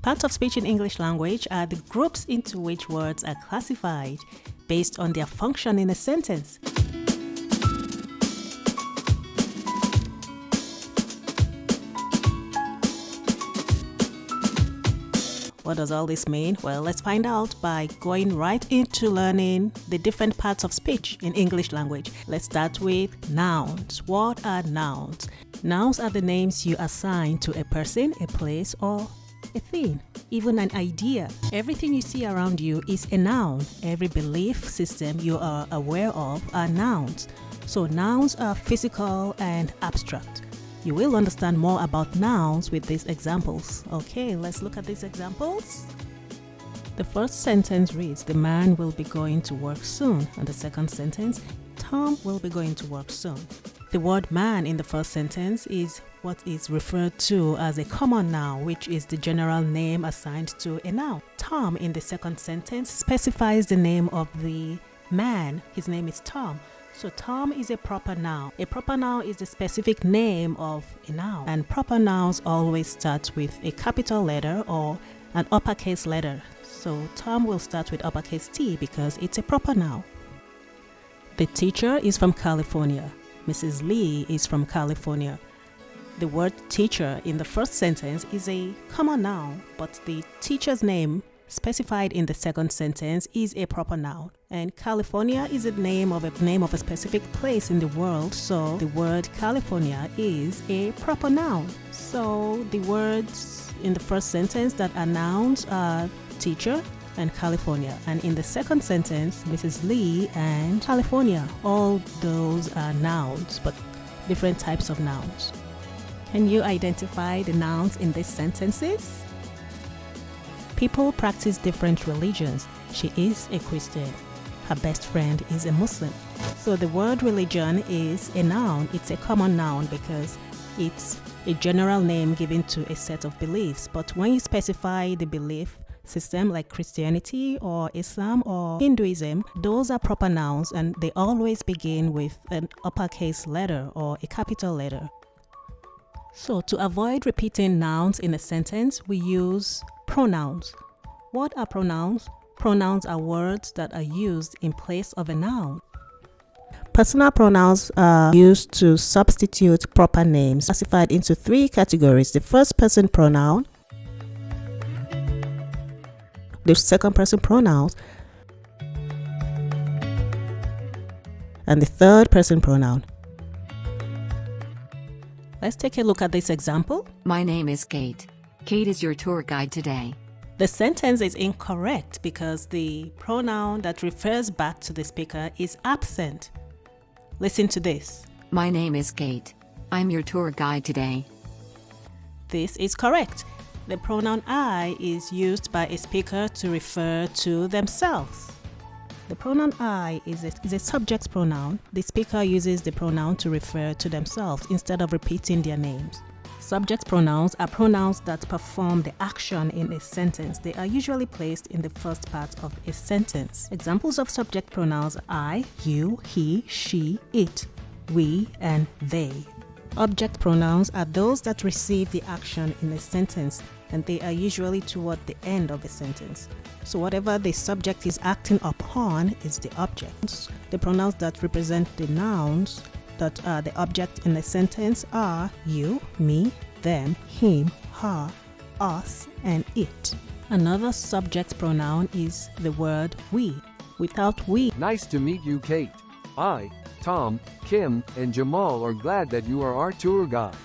Parts of speech in English language are the groups into which words are classified based on their function in a sentence. What does all this mean? Well, let's find out by going right into learning the different parts of speech in English language. Let's start with nouns. What are nouns? Nouns are the names you assign to a person, a place, or a thing, even an idea. Everything you see around you is a noun. Every belief system you are aware of are nouns. So nouns are physical and abstract. You will understand more about nouns with these examples. Okay, let's look at these examples. The first sentence reads, the man will be going to work soon. And the second sentence, Tom will be going to work soon. The word man in the first sentence is what is referred to as a common noun, which is the general name assigned to a noun. Tom in the second sentence specifies the name of the man. His name is Tom. So Tom is a proper noun. A proper noun is the specific name of a noun. And proper nouns always start with a capital letter or an uppercase letter. So Tom will start with uppercase T because it's a proper noun. The teacher is from California. Mrs. Lee is from California. The word teacher in the first sentence is a common noun, but the teacher's name specified in the second sentence is a proper noun. And California is the name of a specific place in the world, so the word California is a proper noun. So the words in the first sentence that are nouns are teacher and California, and in the second sentence, Mrs. Lee and California. All those are nouns, but different types of nouns. Can you identify the nouns in these sentences? People practice different religions. She is a Christian. Her best friend is a Muslim. So the word religion is a noun. It's a common noun because it's a general name given to a set of beliefs. But when you specify the belief system like Christianity or Islam or Hinduism, those are proper nouns and they always begin with an uppercase letter or a capital letter. So to avoid repeating nouns in a sentence, we use pronouns. What are pronouns? Pronouns are words that are used in place of a noun. Personal pronouns are used to substitute proper names, classified into three categories: the first person pronoun, the second person pronouns, and the third person pronoun. Let's take a look at this example. My name is Kate. Kate is your tour guide today. The sentence is incorrect because the pronoun that refers back to the speaker is absent. Listen to this. My name is Kate. I'm your tour guide today. This is correct. The pronoun I is used by a speaker to refer to themselves. The pronoun I is a subject pronoun. The speaker uses the pronoun to refer to themselves instead of repeating their names. Subject pronouns are pronouns that perform the action in a sentence. They are usually placed in the first part of a sentence. Examples of subject pronouns are I, you, he, she, it, we, and they. Object pronouns are those that receive the action in a sentence, and they are usually toward the end of a sentence. So whatever the subject is acting upon is the object. The pronouns that represent the nouns that are the object in a sentence are you, me, them, him, her, us, and it. Another subject pronoun is the word we. Without we, Nice to meet you, Kate. I, Tom, Kim, and Jamal are glad that you are our tour guide.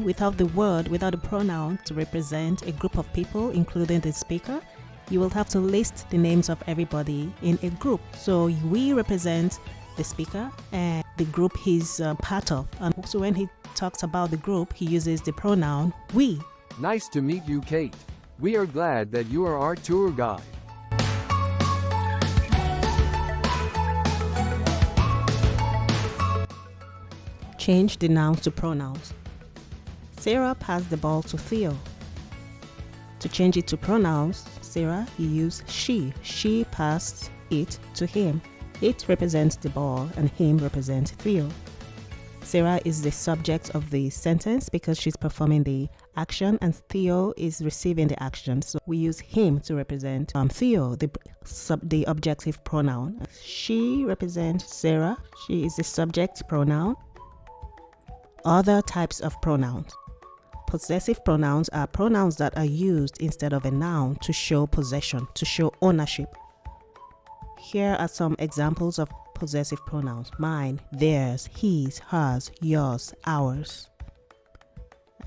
without the word, without a pronoun to represent a group of people, including the speaker, you will have to list the names of everybody in a group. So we represent the speaker and the group he's part of. And so when he talks about the group, he uses the pronoun we. Nice to meet you, Kate. We are glad that you are our tour guide. Change the nouns to pronouns. Sarah passed the ball to Theo. To change it to pronouns, Sarah, you use she. She passed it to him. It represents the ball and him represents Theo. Sarah is the subject of the sentence because she's performing the action, and Theo is receiving the action. So we use him to represent Theo, the objective pronoun. She represents Sarah. She is the subject pronoun. Other types of pronouns. Possessive pronouns are pronouns that are used instead of a noun to show possession, to show ownership. Here are some examples of possessive pronouns: mine, theirs, his, hers, yours, ours.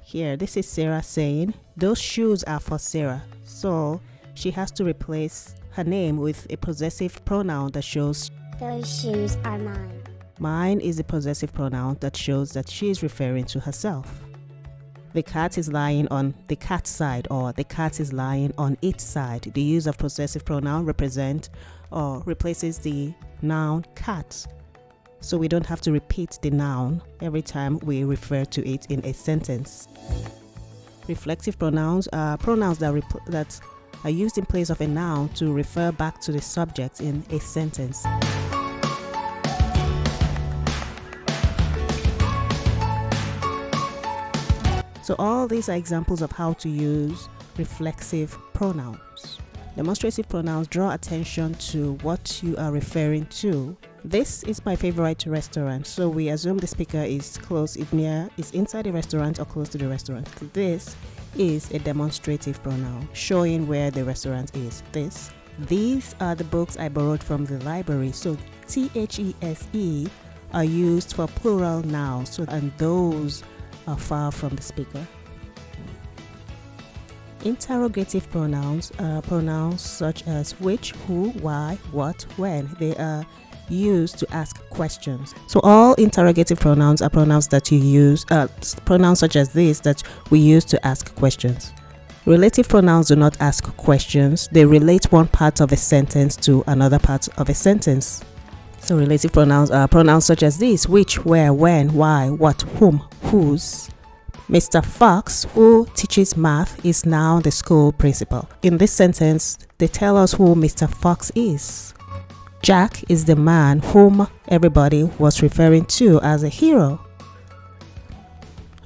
Here, this is Sarah saying, those shoes are for Sarah. So she has to replace her name with a possessive pronoun that shows those shoes are mine. Mine is a possessive pronoun that shows that she is referring to herself. The cat is lying on the cat's side, or the cat is lying on its side. The use of possessive pronoun represent or replaces the noun cat. So we don't have to repeat the noun every time we refer to it in a sentence. Reflective pronouns are pronouns that are used in place of a noun to refer back to the subject in a sentence. So all these are examples of how to use reflexive pronouns. Demonstrative pronouns draw attention to what you are referring to. This is my favorite restaurant. So we assume the speaker is close, is inside the restaurant or close to the restaurant. This is a demonstrative pronoun showing where the restaurant is. These are the books I borrowed from the library. So THESE are used for plural nouns, and those are far from the speaker. Interrogative pronouns are pronouns such as which, who, why, what, when. They are used to ask questions. So all interrogative pronouns are pronouns that you use, pronouns such as this that we use to ask questions. Relative pronouns do not ask questions. They relate one part of a sentence to another part of a sentence. So relative pronouns are pronouns such as these: which, where, when, why, what, whom, whose. Mr. Fox, who teaches math, is now the school principal. In this sentence, they tell us who Mr. Fox is. Jack is the man whom everybody was referring to as a hero.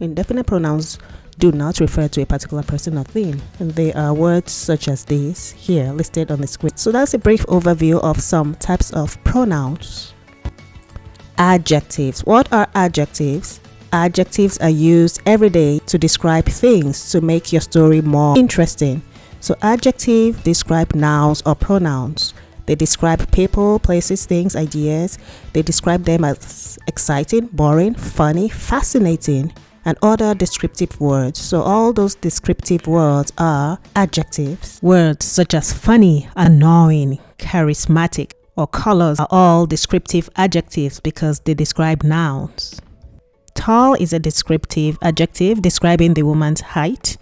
Indefinite pronouns do not refer to a particular person or thing, and they are words such as these here listed on the screen. So that's a brief overview of some types of pronouns. Adjectives. What are adjectives? Adjectives are used every day to describe things to make your story more interesting. So adjectives describe nouns or pronouns. They describe people, places, things, ideas. They describe them as exciting, boring, funny, fascinating, and other descriptive words. So all those descriptive words are adjectives. Words such as funny, annoying, charismatic, or colors are all descriptive adjectives because they describe nouns. Tall is a descriptive adjective describing the woman's height.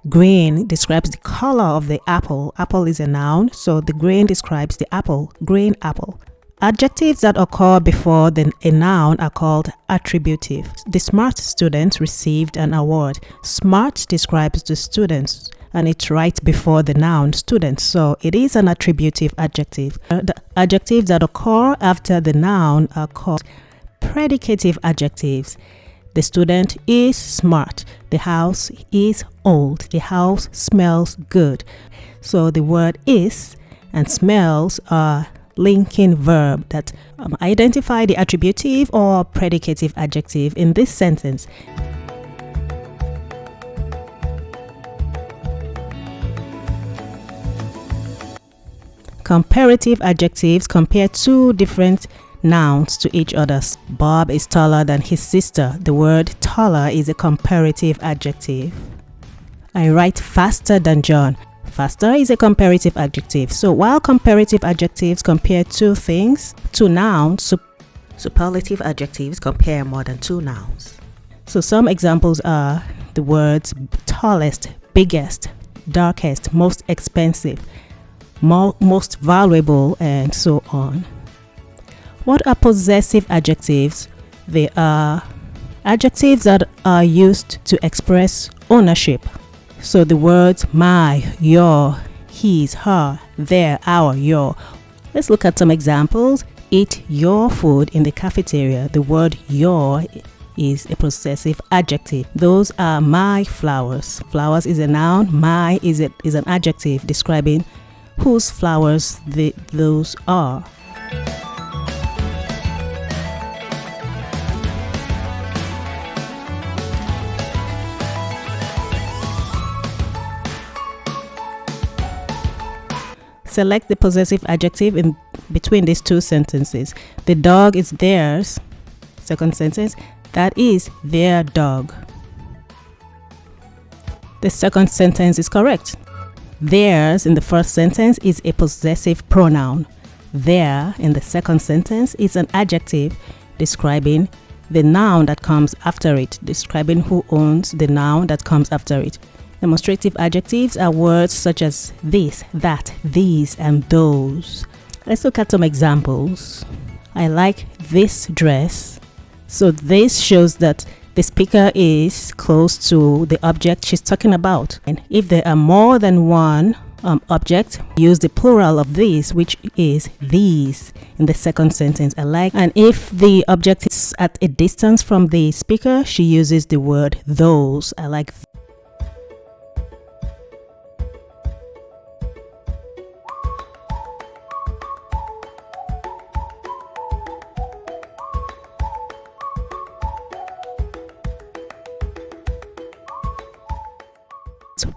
Green describes the color of the apple. Apple is a noun, so the green describes the apple. Green apple. Adjectives that occur before a noun are called attributive. The smart student received an award. Smart describes the students, and it's right before the noun student, so it is an attributive adjective. The adjectives that occur after the noun are called predicative adjectives. The student is smart. The house is old. The house smells good. So the word is and smells are linking verb that identify the attributive or predicative adjective in this sentence. Comparative adjectives compare two different nouns to each other. Bob is taller than his sister. The word taller is a comparative adjective. I write faster than John. Faster is a comparative adjective. So while comparative adjectives compare two nouns, superlative adjectives compare more than two nouns. So some examples are the words tallest, biggest, darkest, most expensive, most valuable, and so on. What are possessive adjectives? They are adjectives that are used to express ownership. So the words my, your, his, her, their, our, your. Let's look at some examples. Eat your food in the cafeteria. The word your is a possessive adjective. Those are my flowers. Flowers is a noun. My is an adjective describing whose flowers those are. Select the possessive adjective in between these two sentences. The dog is theirs. Second sentence, that is their dog. The second sentence is correct. Theirs in the first sentence is a possessive pronoun. Their in the second sentence is an adjective describing the noun that comes after it, describing who owns the noun that comes after it. Demonstrative adjectives are words such as this, that, these, and those. Let's look at some examples. I like this dress. So this shows that the speaker is close to the object she's talking about. And if there are more than one object, use the plural of these, which is these in the second sentence. I like. And if the object is at a distance from the speaker, she uses the word those. I like.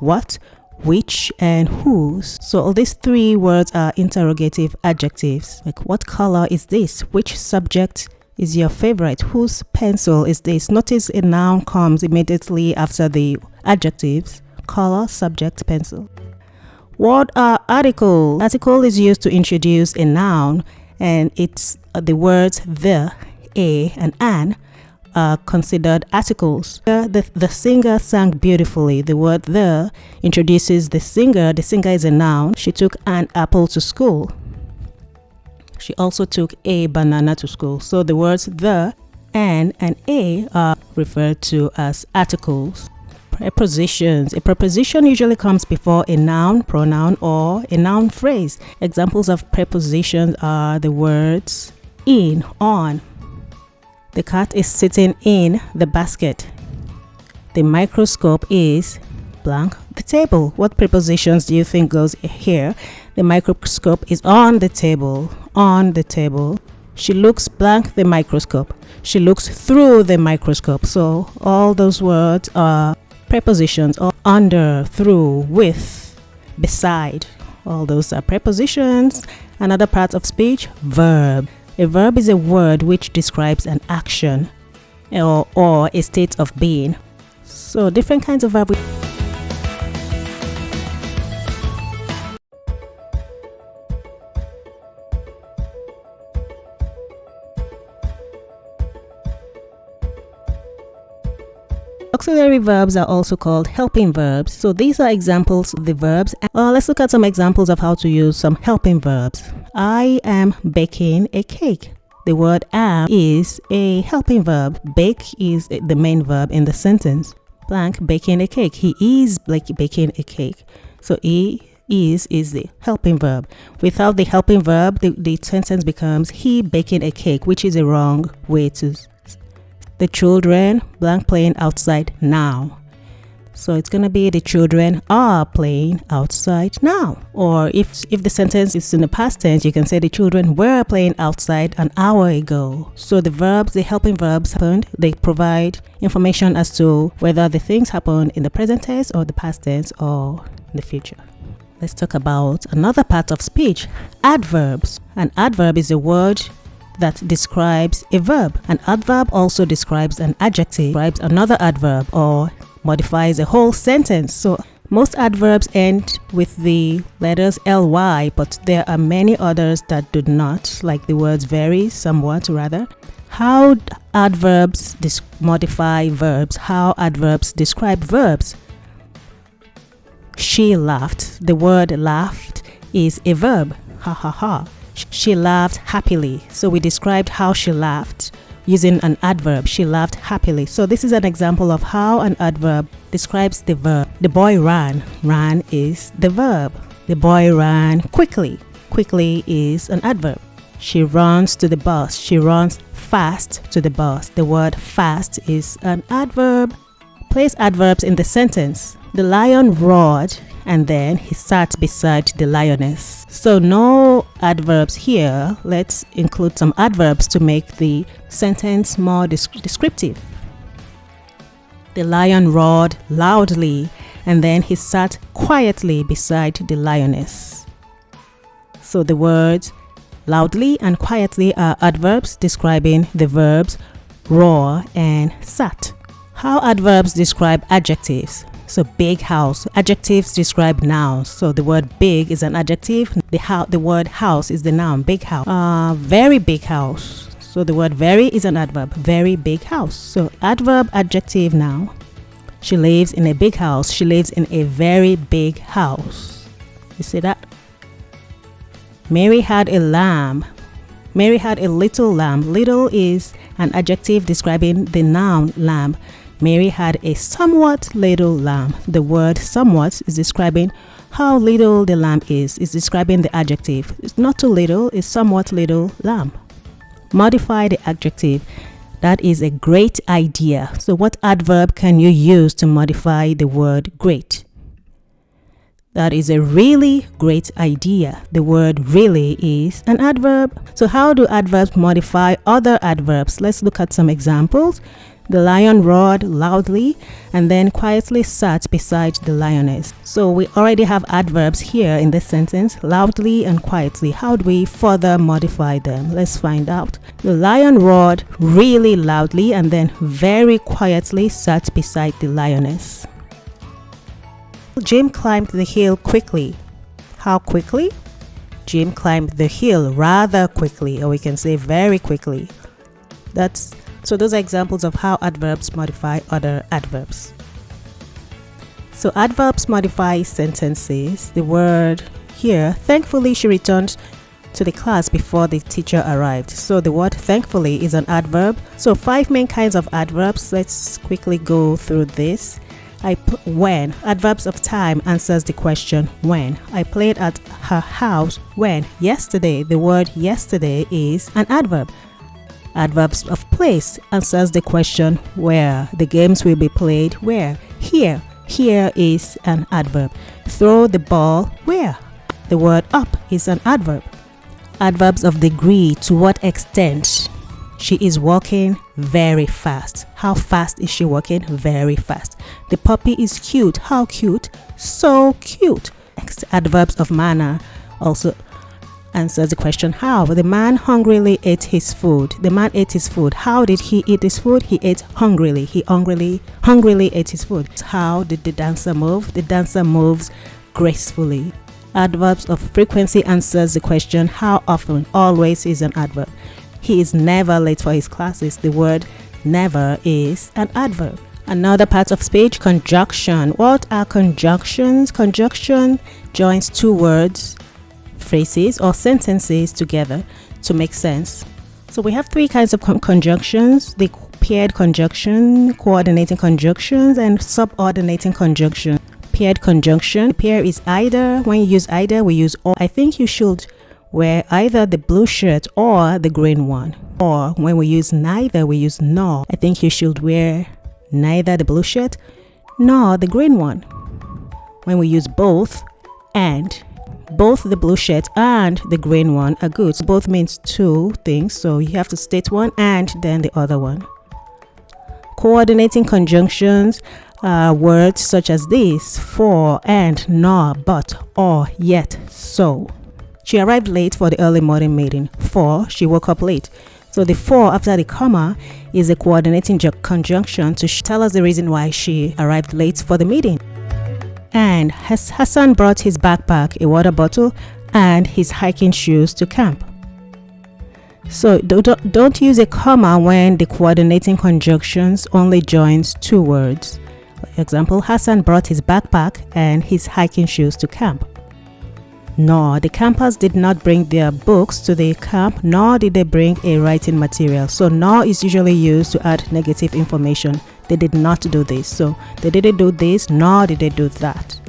What, which, and whose. So all these three words are interrogative adjectives. Like, what color is this? Which subject is your favorite? Whose pencil is this? Notice a noun comes immediately after the adjectives: color, subject, pencil. What are articles? Article is used to introduce a noun, and it's the words the, a, and an are considered articles. The singer sang beautifully. The word the introduces the singer. The singer is a noun. She took an apple to school. She also took a banana to school. So the words the, an, and a are referred to as articles. Prepositions. A preposition usually comes before a noun, pronoun, or a noun phrase. Examples of prepositions are the words in, on. The cat is sitting in the basket. The microscope is blank the table. What prepositions do you think goes here? The microscope is on the table. On the table. She looks blank the microscope. She looks through the microscope. So all those words are prepositions. Or under, through, with, beside. All those are prepositions. Another part of speech, verb. A verb is a word which describes an action or a state of being. So different kinds of verbs. Auxiliary verbs are also called helping verbs. So these are examples of the verbs. Let's look at some examples of how to use some helping verbs. I am baking a cake. The word am is a helping verb. Bake is the main verb in the sentence. Blank baking a cake. He is baking a cake. So he is the helping verb. Without the helping verb, the sentence becomes he baking a cake, which is a wrong way to. The children blank playing outside now. So it's gonna be the children are playing outside now. Or if the sentence is in the past tense, you can say the children were playing outside an hour ago. So the verbs, the helping verbs happened. They provide information as to whether the things happened in the present tense or the past tense or in the future. Let's talk about another part of speech, adverbs. An adverb is a word that describes a verb. An adverb also describes an adjective, describes another adverb, or modifies a whole sentence. So most adverbs end with the letters ly, but there are many others that do not, like the words vary somewhat rather. How adverbs modify verbs, how adverbs describe verbs. She laughed. The word laughed is a verb. Ha ha ha. She laughed happily. So we described how she laughed using an adverb. She laughed happily. So this is an example of how an adverb describes the verb. The boy ran. Ran is the verb. The boy ran quickly. Quickly is an adverb. She runs to the bus. She runs fast to the bus. The word fast is an adverb. Place adverbs in the sentence. The lion roared and then he sat beside the lioness. So no adverbs here. Let's include some adverbs to make the sentence more descriptive. The lion roared loudly and then he sat quietly beside the lioness. So the words loudly and quietly are adverbs describing the verbs roar and sat. How adverbs describe adjectives? So big house. Adjectives describe nouns. So the word big is an adjective. The word house is the noun. Big house. Very big house. So the word very is an adverb. Very big house. So adverb, adjective, noun. She lives in a big house. She lives in a very big house. You see that? Mary had a lamb. Mary had a little lamb. Little is an adjective describing the noun lamb. Mary had a somewhat little lamb. The word somewhat is describing how little the lamb is. It's describing the adjective. It's not too little, it's somewhat little lamb. Modify the adjective. That is a great idea. So what adverb can you use to modify the word great? That is a really great idea. The word really is an adverb. So how do adverbs modify other adverbs? Let's look at some examples. The lion roared loudly and then quietly sat beside the lioness. So we already have adverbs here in this sentence, loudly and quietly. How do we further modify them? Let's find out. The lion roared really loudly and then very quietly sat beside the lioness. Jim climbed the hill quickly. How quickly? Jim climbed the hill rather quickly, or we can say very quickly. So those are examples of how adverbs modify other adverbs. So adverbs modify sentences. The word here, thankfully she returned to the class before the teacher arrived. So the word thankfully is an adverb. So 5 main kinds of adverbs. Let's quickly go through this. When. Adverbs of time answers the question when. I played at her house when. Yesterday. The word yesterday is an adverb. Adverbs of place answers the question where. The games will be played where. Here. Here is an adverb. Throw the ball where. The word up is an adverb. Adverbs of degree. To what extent? She is walking very fast. How fast is she walking? Very fast. The puppy is cute. How cute? So cute. Next, adverbs of manner also answers the question how. The man hungrily ate his food. The man ate his food. How did he eat his food? He ate hungrily. He hungrily ate his food. How did the dancer move? The dancer moves gracefully. Adverbs of frequency answers the question how often. Always is an adverb. He is never late for his classes. The word never is an adverb. Another part of speech, conjunction. What are conjunctions? Conjunction joins 2 words, phrases or sentences together to make sense. So we have 3 kinds of conjunctions: the paired conjunction, coordinating conjunctions, and subordinating conjunction. Paired conjunction. Pair is either. When you use either, we use or. I think you should wear either the blue shirt or the green one. Or when we use neither, we use nor. I think you should wear neither the blue shirt nor the green one. When we use both and, both the blue shirt and the green one are good. So both means 2 things, so you have to state one and then the other one. Coordinating conjunctions are words such as this: for, and, nor, but, or, yet, so. She arrived late for the early morning meeting. For, she woke up late. So the for after the comma is a coordinating conjunction to tell us the reason why she arrived late for the meeting. And Hassan brought his backpack, a water bottle, and his hiking shoes to camp. So don't use a comma when the coordinating conjunctions only joins 2 words. For example, Hassan brought his backpack and his hiking shoes to camp. Nor, the campers did not bring their books to the camp, nor did they bring a writing material. So nor is usually used to add negative information. They did not do this. So they didn't do this, nor did they do that.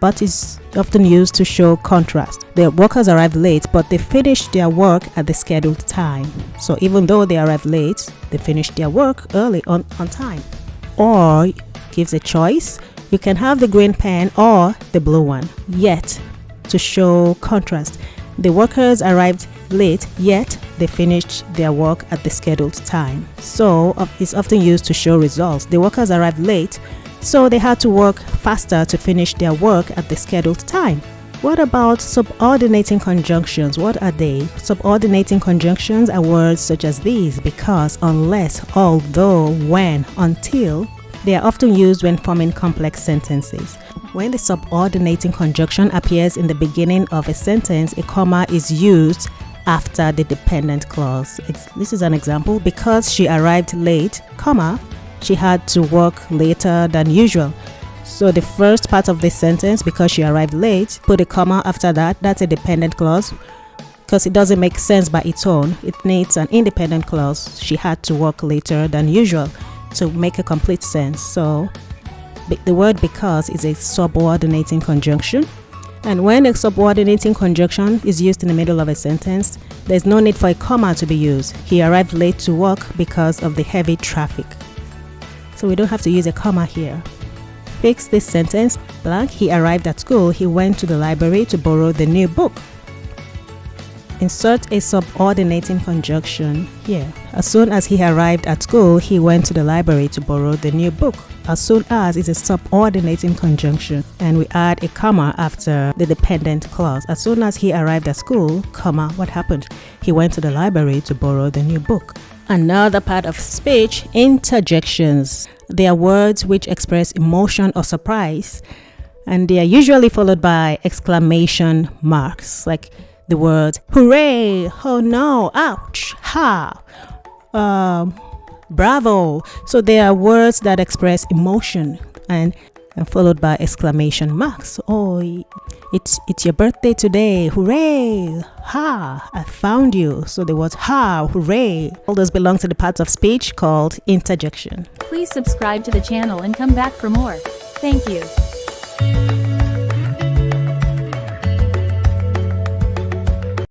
but is often used to show contrast. The workers arrived late, but they finished their work at the scheduled time. So even though they arrived late, they finished their work early on time. Or gives a choice. You can have the green pen or the blue one. Yet, to show contrast. The workers arrived late, yet they finished their work at the scheduled time. So it's often used to show results. The workers arrived late, so they had to work faster to finish their work at the scheduled time. What about subordinating conjunctions? What are they? Subordinating conjunctions are words such as these: because, unless, although, when, until. They are often used when forming complex sentences. When the subordinating conjunction appears in the beginning of a sentence, a comma is used after the dependent clause. This is an example. Because she arrived late, comma, she had to work later than usual. So the first part of this sentence, because she arrived late, put a comma after that. That's a dependent clause because it doesn't make sense by its own. It needs an independent clause. She had to work later than usual to make a complete sense. So the word because is a subordinating conjunction. And when a subordinating conjunction is used in the middle of a sentence, there's no need for a comma to be used. He arrived late to work because of the heavy traffic. So we don't have to use a comma here. Fix this sentence. Blank. He arrived at school. He went to the library to borrow the new book. Insert a subordinating conjunction here. As soon as he arrived at school, he went to the library to borrow the new book. As soon as is a subordinating conjunction, and we add a comma after the dependent clause. As soon as he arrived at school, comma, what happened? He went to the library to borrow the new book. Another part of speech, interjections. They are words which express emotion or surprise, and they are usually followed by exclamation marks, like the words hooray, oh no, ouch, ha, bravo. So they are words that express emotion and followed by exclamation marks. Oh, it's your birthday today, hooray, ha, I found you. So the words ha, hooray, all those belong to the parts of speech called interjection. Please subscribe to the channel and come back for more. Thank you.